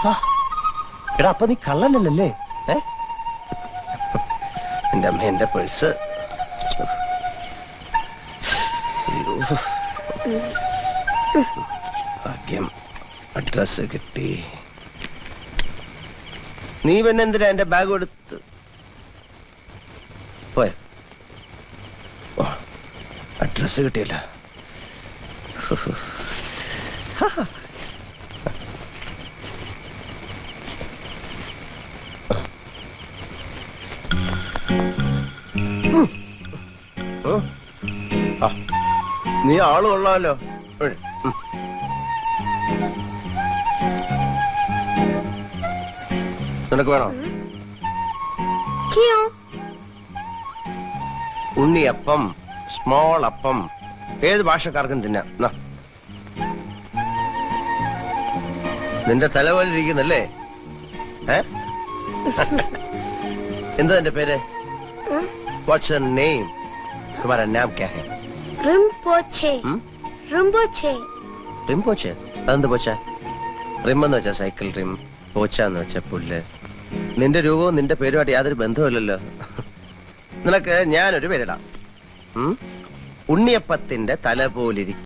എടാ അപ്പൊ നീ കള്ളനല്ലേ? എന്റെ അമ്മ എന്റെ പേഴ്സ്. ഭാഗ്യം അഡ്രസ് കിട്ടി. നീ പിന്നെ എന്തിനാ എന്റെ ബാഗ് എടുത്ത് പോയ? അഡ്രസ് കിട്ടിയല്ല. നീ ആള് കൊള്ളാമല്ലോ. നിനക്ക് വേണോ? ഉണ്ണിയപ്പം, സ്മോൾ അപ്പം, ഏത് ഭാഷക്കാർക്കും തിന്നാം. നിന്റെ തലപോലെ ഇരിക്കുന്നല്ലേ? എന്താ എന്റെ പേര്? What's your name? तुम्हारा नाम क्या है? റിംപോച്ചെ. റിംപോച്ചെ. റിംപോച്ചെ? അതെന്ത് പോച്ച? റിമെന്ന് വെച്ചാ സൈക്കിൾ റിം, പോച്ചാന്ന് വെച്ചാ പുല്ല്. നിന്റെ രൂപവും നിന്റെ പേരുമായിട്ട് യാതൊരു ബന്ധവുമില്ലല്ലോ. നിനക്ക് ഞാനൊരു പേരിടാം. ഉണ്ണിയപ്പത്തിന്റെ തല പോലിരിക്കും.